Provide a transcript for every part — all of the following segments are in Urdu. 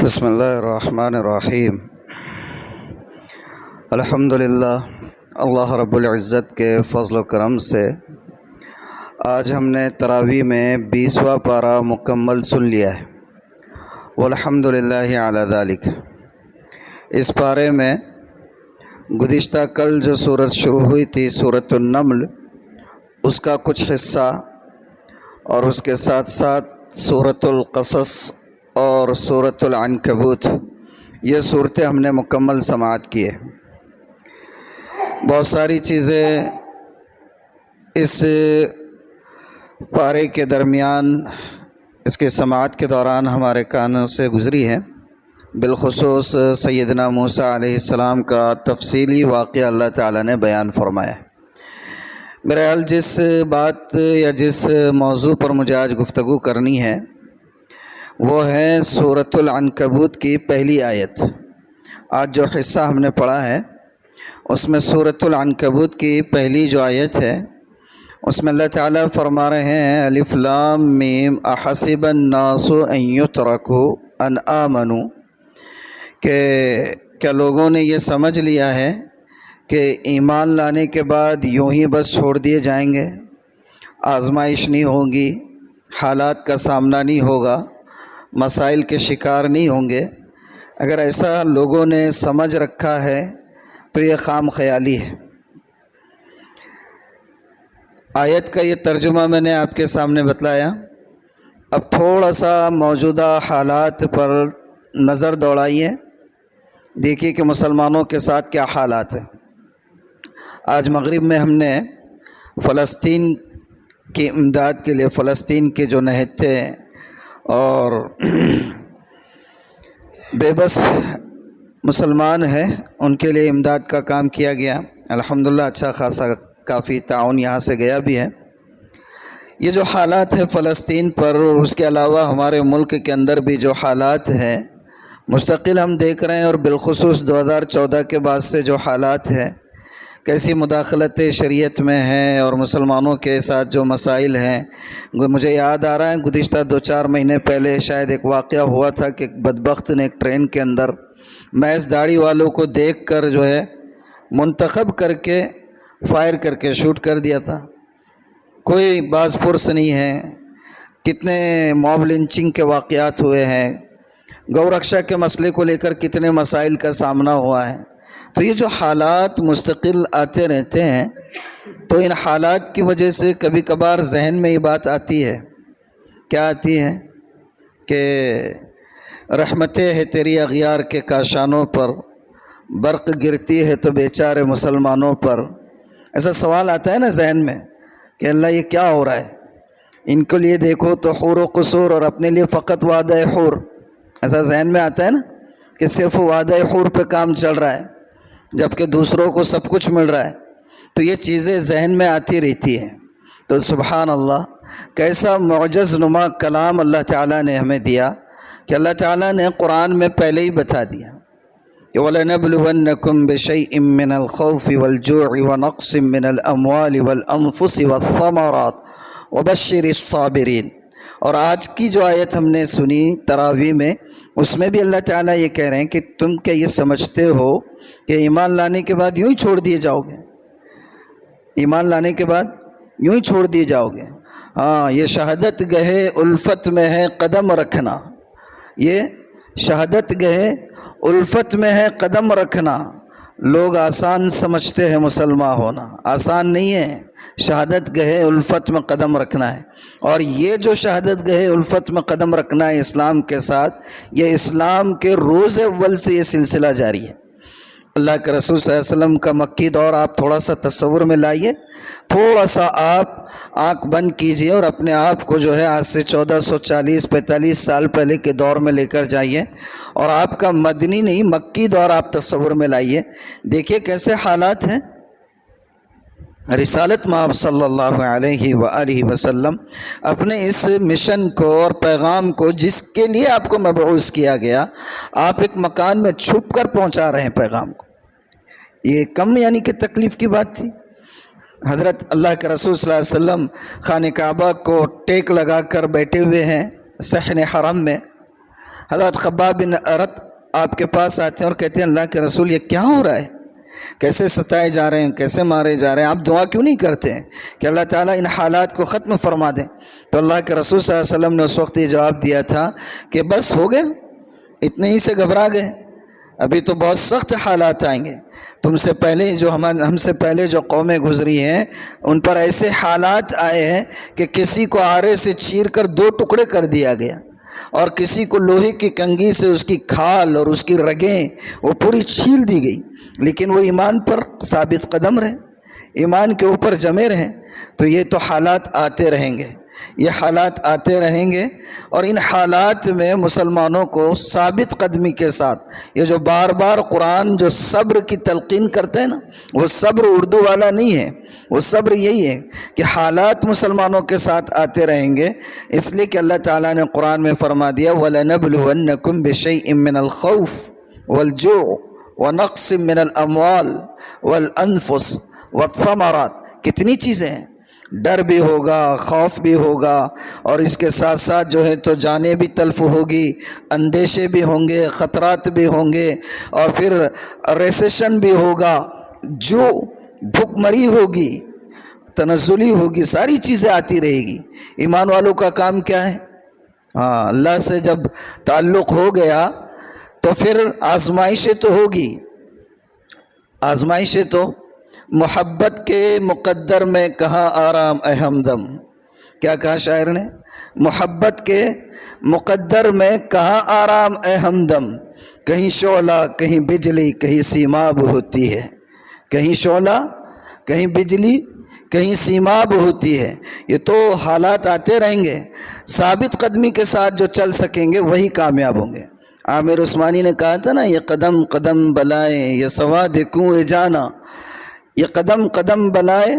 بسم اللہ الرحمن الرحیم۔ الحمدللہ، اللہ رب العزت کے فضل و کرم سے آج ہم نے تراویح میں 20واں پارہ مکمل سن لیا ہے، والحمدللہ علی ذالک۔ اس پارے میں گزشتہ کل جو سورت شروع ہوئی تھی سورۃ النمل، اس کا کچھ حصہ اور اس کے ساتھ ساتھ سورۃ القصص اور سورۃ العنکبوت، یہ صورتیں ہم نے مکمل سماعت کیے۔ بہت ساری چیزیں اس پارے کے درمیان اس کے سماعت کے دوران ہمارے کانوں سے گزری ہیں، بالخصوص سیدنا موسیٰ علیہ السلام کا تفصیلی واقعہ اللہ تعالیٰ نے بیان فرمایا ہے۔ بہرحال جس بات یا جس موضوع پر مجھے آج گفتگو کرنی ہے وہ ہے سورۃ العنکبوت کی پہلی آیت۔ آج جو حصہ ہم نے پڑھا ہے اس میں سورۃ العنکبوت کی پہلی جو آیت ہے اس میں اللہ تعالیٰ فرما رہے ہیں الف لام میم احسب الناس ان یترکوا ان آمنوا، کہ کیا لوگوں نے یہ سمجھ لیا ہے کہ ایمان لانے کے بعد یوں ہی بس چھوڑ دیے جائیں گے، آزمائش نہیں ہوگی، حالات کا سامنا نہیں ہوگا، مسائل کے شکار نہیں ہوں گے؟ اگر ایسا لوگوں نے سمجھ رکھا ہے تو یہ خام خیالی ہے۔ آیت کا یہ ترجمہ میں نے آپ کے سامنے بتلایا۔ اب تھوڑا سا موجودہ حالات پر نظر دوڑائیے، دیکھیے کہ مسلمانوں کے ساتھ کیا حالات ہیں۔ آج مغرب میں ہم نے فلسطین کی امداد کے لیے، فلسطین کے جو نہتے اور بے بس مسلمان ہیں ان کے لیے امداد کا کام کیا گیا۔ الحمدللہ اچھا خاصا کافی تعاون یہاں سے گیا بھی ہے۔ یہ جو حالات ہے فلسطین پر اور اس کے علاوہ ہمارے ملک کے اندر بھی جو حالات ہیں مستقل ہم دیکھ رہے ہیں، اور بالخصوص 2014 کے بعد سے جو حالات ہیں، کیسی مداخلت شریعت میں ہیں اور مسلمانوں کے ساتھ جو مسائل ہیں۔ مجھے یاد آ رہا ہے گزشتہ 2-4 مہینے پہلے شاید ایک واقعہ ہوا تھا کہ ایک بدبخت نے ایک ٹرین کے اندر محض داڑھی والوں کو دیکھ کر جو ہے منتخب کر کے فائر کر کے شوٹ کر دیا تھا۔ کوئی باز پرس نہیں ہے۔ کتنے موب لنچنگ کے واقعات ہوئے ہیں، گو رکشا کے مسئلے کو لے کر کتنے مسائل کا سامنا ہوا ہے۔ تو یہ جو حالات مستقل آتے رہتے ہیں، تو ان حالات کی وجہ سے کبھی کبھار ذہن میں یہ بات آتی ہے، کیا آتی ہے کہ رحمتیں ہے تیری اغیار کے کاشانوں پر، برق گرتی ہے تو بیچارے مسلمانوں پر۔ ایسا سوال آتا ہے نا ذہن میں کہ اللہ یہ کیا ہو رہا ہے، ان کے لیے دیکھو تو حور و قصور اور اپنے لیے فقط وعدہ حور۔ ایسا ذہن میں آتا ہے نا کہ صرف وعدہ حور پہ کام چل رہا ہے جبکہ دوسروں کو سب کچھ مل رہا ہے۔ تو یہ چیزیں ذہن میں آتی رہتی ہیں۔ تو سبحان اللہ، کیسا معجز نما کلام اللہ تعالیٰ نے ہمیں دیا کہ اللہ تعالیٰ نے قرآن میں پہلے ہی بتا دیا کہ وَلَنَبْلُوَنَّكُمْ بِشَيْءٍ مِّنَ الْخَوْفِ وَالْجُوعِ وَنَقْصٍ مِّنَ الْأَمْوَالِ وَالْأَنفُسِ وَالثَّمَرَاتِ وَبَشِّرِ الصَّابِرِينَ۔ اور آج کی جو آیت ہم نے سنی تراویح میں، اس میں بھی اللہ تعالیٰ یہ کہہ رہے ہیں کہ تم کیا یہ سمجھتے ہو کہ ایمان لانے کے بعد یوں ہی چھوڑ دیے جاؤ گے؟ ایمان لانے کے بعد یوں ہی چھوڑ دیے جاؤ گے؟ ہاں، یہ شہادت گہے الفت میں ہے قدم رکھنا، یہ شہادت گہے الفت میں ہے قدم رکھنا۔ لوگ آسان سمجھتے ہیں مسلمان ہونا، آسان نہیں ہے۔ شہادت گہے الفت میں قدم رکھنا ہے، اور یہ جو شہادت گہے الفت میں قدم رکھنا ہے اسلام کے ساتھ، یہ اسلام کے روز اول سے یہ سلسلہ جاری ہے۔ اللہ کے رسول صلی اللہ علیہ وسلم کا مکی دور آپ تھوڑا سا تصور میں لائیے، تھوڑا سا آپ آنکھ بند کیجئے اور اپنے آپ کو جو ہے آج سے 1440-45 سال پہلے کے دور میں لے کر جائیے، اور آپ کا مدنی نہیں مکی دور آپ تصور میں لائیے، دیکھیے کیسے حالات ہیں۔ رسالت مآب صلی اللہ علیہ وآلہ وسلم اپنے اس مشن کو اور پیغام کو جس کے لیے آپ کو مبعوث کیا گیا، آپ ایک مکان میں چھپ کر پہنچا رہے ہیں پیغام کو۔ یہ کم یعنی کہ تکلیف کی بات تھی؟ حضرت اللہ کے رسول صلی اللہ علیہ وسلم خانہ کعبہ کو ٹیک لگا کر بیٹھے ہوئے ہیں صحن حرم میں، حضرت خباب بن ارت آپ کے پاس آتے ہیں اور کہتے ہیں اللہ کے رسول یہ کیا ہو رہا ہے، کیسے ستائے جا رہے ہیں، کیسے مارے جا رہے ہیں، آپ دعا کیوں نہیں کرتے ہیں کہ اللہ تعالیٰ ان حالات کو ختم فرما دیں؟ تو اللہ کے رسول صلی اللہ علیہ وسلم نے اس وقت یہ جواب دیا تھا کہ بس ہو گئے، اتنے ہی سے گھبرا گئے، ابھی تو بہت سخت حالات آئیں گے۔ تم سے پہلے جو ہم سے پہلے جو قومیں گزری ہیں ان پر ایسے حالات آئے ہیں کہ کسی کو آرے سے چیر کر 2 ٹکڑے کر دیا گیا، اور کسی کو لوہے کی کنگھی سے اس کی کھال اور اس کی رگیں وہ پوری چھیل دی گئی، لیکن وہ ایمان پر ثابت قدم رہے، ایمان کے اوپر جمے رہیں۔ تو یہ تو حالات آتے رہیں گے، یہ حالات آتے رہیں گے، اور ان حالات میں مسلمانوں کو ثابت قدمی کے ساتھ یہ جو بار بار قرآن جو صبر کی تلقین کرتے ہیں نا، وہ صبر اردو والا نہیں ہے، وہ صبر یہی ہے کہ حالات مسلمانوں کے ساتھ آتے رہیں گے، اس لیے کہ اللہ تعالیٰ نے قرآن میں فرما دیا وَلَنَبْلُوَنَّكُمْ بِشَيْءٍ مِّنَ الْخَوْفِ وَالْجُوعِ وَنَقْصٍ مِّنَ الْأَمْوَالِ وَالْأَنفُسِ وَالثَّمَرَاتِ، کتنی چیزیں ہیں، ڈر بھی ہوگا، خوف بھی ہوگا، اور اس کے ساتھ ساتھ جو ہے تو جانیں بھی تلف ہوگی، اندیشے بھی ہوں گے، خطرات بھی ہوں گے، اور پھر ریسیشن بھی ہوگا، جو بھوک مری ہوگی، تنزلی ہوگی، ساری چیزیں آتی رہے گی۔ ایمان والوں کا کام کیا ہے؟ ہاں، اللہ سے جب تعلق ہو گیا تو پھر آزمائشیں تو ہوگی، آزمائشیں تو محبت کے مقدر میں کہاں آرام اے ہمدم، کیا کہا شاعر نے؟ محبت کے مقدر میں کہاں آرام اے ہمدم، کہیں شعلہ کہیں بجلی کہیں سیماب ہوتی ہے، کہیں شعلہ کہیں بجلی کہیں سیماب ہوتی ہے۔ یہ تو حالات آتے رہیں گے، ثابت قدمی کے ساتھ جو چل سکیں گے وہی کامیاب ہوں گے۔ عامر عثمانی نے کہا تھا نا، یہ قدم قدم بلائیں یہ سواد کنویں جانا، یہ قدم قدم بلائے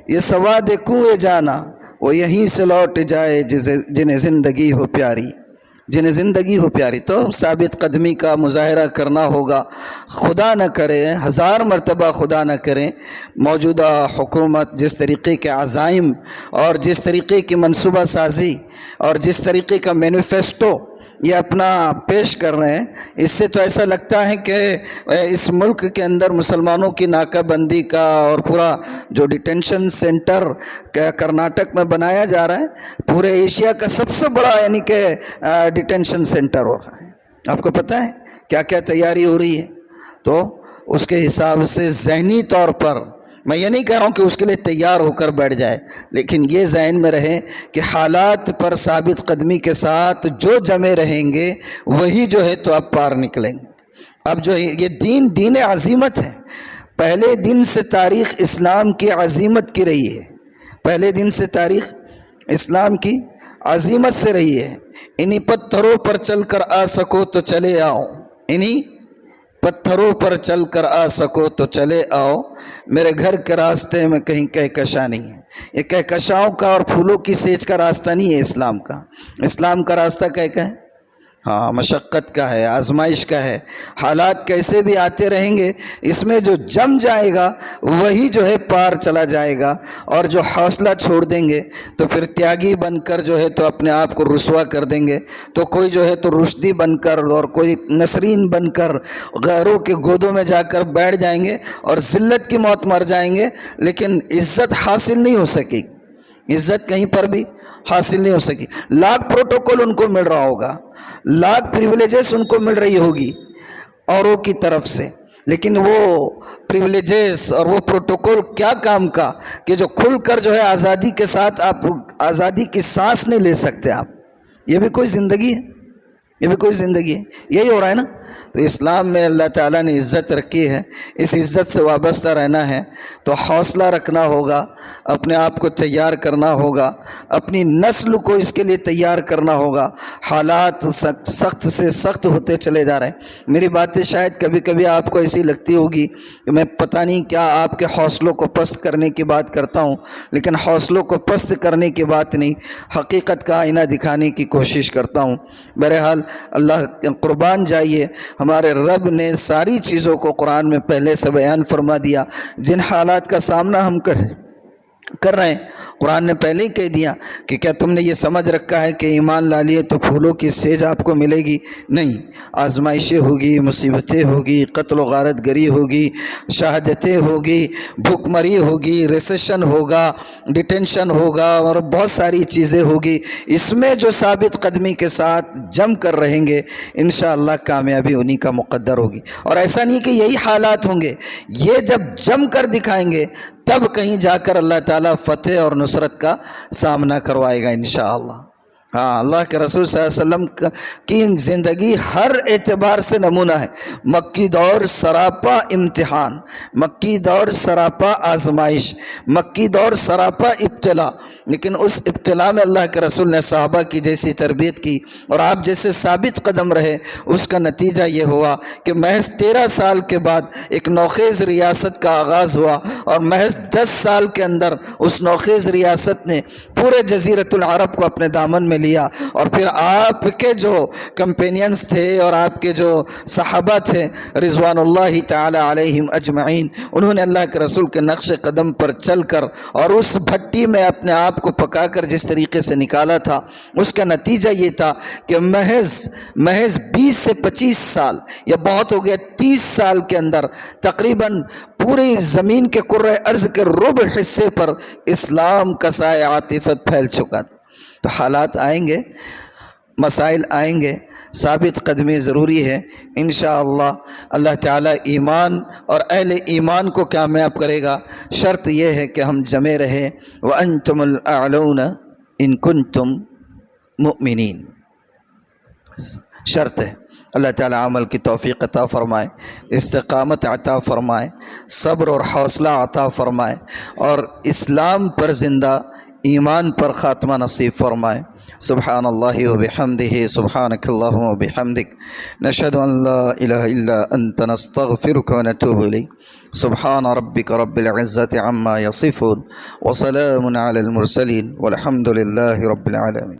یہ سواد کنویں جانا، وہ یہیں سے لوٹ جائے جنہیں زندگی ہو پیاری، جنہیں زندگی ہو پیاری۔ تو ثابت قدمی کا مظاہرہ کرنا ہوگا۔ خدا نہ کرے، 1000 مرتبہ خدا نہ کرے، موجودہ حکومت جس طریقے کے عزائم اور جس طریقے کی منصوبہ سازی اور جس طریقے کا مینیفیسٹو یہ اپنا پیش کر رہے ہیں، اس سے تو ایسا لگتا ہے کہ اس ملک کے اندر مسلمانوں کی ناکہ بندی کا اور پورا جو ڈیٹینشن سینٹر کرناٹک میں بنایا جا رہا ہے، پورے ایشیا کا سب سے بڑا یعنی کہ ڈیٹینشن سینٹر ہو رہا ہے۔ آپ کو پتہ ہے کیا کیا تیاری ہو رہی ہے؟ تو اس کے حساب سے ذہنی طور پر میں یہ نہیں کہہ رہا ہوں کہ اس کے لیے تیار ہو کر بیٹھ جائے، لیکن یہ ذہن میں رہے کہ حالات پر ثابت قدمی کے ساتھ جو جمے رہیں گے وہی جو ہے تو اب پار نکلیں گے۔ اب جو یہ دین عظیمت ہے، پہلے دن سے تاریخ اسلام کی عظیمت کی رہی ہے، پہلے دن سے تاریخ اسلام کی عظیمت سے رہی ہے۔ انہی پتھروں پر چل کر آ سکو تو چلے آؤ، انہی پتھروں پر چل کر آ سکو تو چلے آؤ، میرے گھر کے راستے میں کہیں کہکشاں نہیں ہے۔ یہ کہکشاؤں کا اور پھولوں کی سیج کا راستہ نہیں ہے اسلام کا۔ اسلام کا راستہ کیا ہے؟ ہاں، مشقت کا ہے، آزمائش کا ہے۔ حالات کیسے بھی آتے رہیں گے، اس میں جو جم جائے گا وہی جو ہے پار چلا جائے گا، اور جو حوصلہ چھوڑ دیں گے تو پھر تیاگی بن کر جو ہے تو اپنے آپ کو رسوا کر دیں گے، تو کوئی جو ہے تو رشدی بن کر اور کوئی نسرین بن کر غیروں کے گودوں میں جا کر بیٹھ جائیں گے اور ذلت کی موت مر جائیں گے، لیکن عزت حاصل نہیں ہو سکے گی، عزت کہیں پر بھی حاصل نہیں ہو سکی۔ لاکھ پروٹوکول ان کو مل رہا ہوگا، لاکھ پریولیجز ان کو مل رہی ہوگی اوروں کی طرف سے، لیکن وہ پریولیجز اور وہ پروٹوکول کیا کام کا کہ جو کھل کر جو ہے آزادی کے ساتھ آپ آزادی کی سانس نہیں لے سکتے آپ۔ یہ بھی کوئی زندگی ہے؟ یہ بھی کوئی زندگی ہے؟ یہی ہو رہا ہے نا۔ تو اسلام میں اللہ تعالیٰ نے عزت رکھی ہے، اس عزت سے وابستہ رہنا ہے تو حوصلہ رکھنا ہوگا، اپنے آپ کو تیار کرنا ہوگا، اپنی نسل کو اس کے لیے تیار کرنا ہوگا۔ حالات سخت سے سخت ہوتے چلے جا رہے ہیں۔ میری باتیں شاید کبھی کبھی آپ کو ایسی لگتی ہوگی کہ میں پتہ نہیں کیا آپ کے حوصلوں کو پست کرنے کی بات کرتا ہوں، لیکن حوصلوں کو پست کرنے کی بات نہیں، حقیقت کا آئینہ دکھانے کی کوشش کرتا ہوں۔ بہرحال اللہ قربان جائیے، ہمارے رب نے ساری چیزوں کو قرآن میں پہلے سے بیان فرما دیا۔ جن حالات کا سامنا ہم کریں کر رہے ہیں۔ قرآن نے پہلے ہی کہہ دیا کہ کیا تم نے یہ سمجھ رکھا ہے کہ ایمان لا لیے تو پھولوں کی سیج آپ کو ملے گی؟ نہیں، آزمائشیں ہوگی، مصیبتیں ہوگی، قتل و غارت گری ہوگی، شہادتیں ہوگی، بھوک مری ہوگی، ریسیشن ہوگا، ڈیٹینشن ہوگا، اور بہت ساری چیزیں ہوگی۔ اس میں جو ثابت قدمی کے ساتھ جم کر رہیں گے انشاءاللہ کامیابی انہی کا مقدر ہوگی۔ اور ایسا نہیں کہ یہی حالات ہوں گے، یہ جب جم کر دکھائیں گے تب کہیں جا کر اللہ تعالیٰ فتح اور نصرت کا سامنا کروائے گا انشاءاللہ۔ ہاں، اللہ کے رسول صلی اللہ علیہ وسلم کی زندگی ہر اعتبار سے نمونہ ہے۔ مکی دور سراپا امتحان، مکی دور سراپا آزمائش، مکی دور سراپا ابتلا، لیکن اس ابتلا میں اللہ کے رسول نے صحابہ کی جیسی تربیت کی اور آپ جیسے ثابت قدم رہے، اس کا نتیجہ یہ ہوا کہ محض 13 سال کے بعد ایک نوخیز ریاست کا آغاز ہوا، اور محض 10 سال کے اندر اس نوخیز ریاست نے پورے جزیرۃ العرب کو اپنے دامن میں لیا۔ اور پھر آپ کے جو کمپینینز تھے اور آپ کے جو صحابہ تھے رضوان اللہ تعالی علیہم اجمعین، انہوں نے اللہ کے رسول کے نقش قدم پر چل کر اور اس بھٹی میں اپنے آپ کو پکا کر جس طریقے سے نکالا تھا، اس کا نتیجہ یہ تھا کہ محض 20 سے 25 سال یا بہت ہو گیا 30 سال کے اندر تقریباً پوری زمین کے کرۂ ارض کے ربع حصے پر اسلام کا سایہ عاطفت پھیل چکا تھا۔ تو حالات آئیں گے، مسائل آئیں گے، ثابت قدمی ضروری ہے۔ انشاءاللہ اللہ تعالیٰ ایمان اور اہل ایمان کو کامیاب کرے گا۔ شرط یہ ہے کہ ہم جمے رہے، وَأَنْتُمُ الْأَعْلَوْنَ إِن كُنتُم مُؤْمِنِينَ، شرط ہے۔ اللہ تعالیٰ عمل کی توفیق عطا فرمائے، استقامت عطا فرمائے، صبر اور حوصلہ عطا فرمائے، اور اسلام پر زندہ، ایمان پر خاتمہ نصیب فرمائے۔ سبحان اللہ وبحمدہ، سبحانک اللہم وبحمدک، نشہد ان لا الہ الا انت، نستغفرک ونتوب الیک۔ سبحان ربک رب العزة عما یصفون، وسلام علی المرسلین، والحمد للہ رب العالمین۔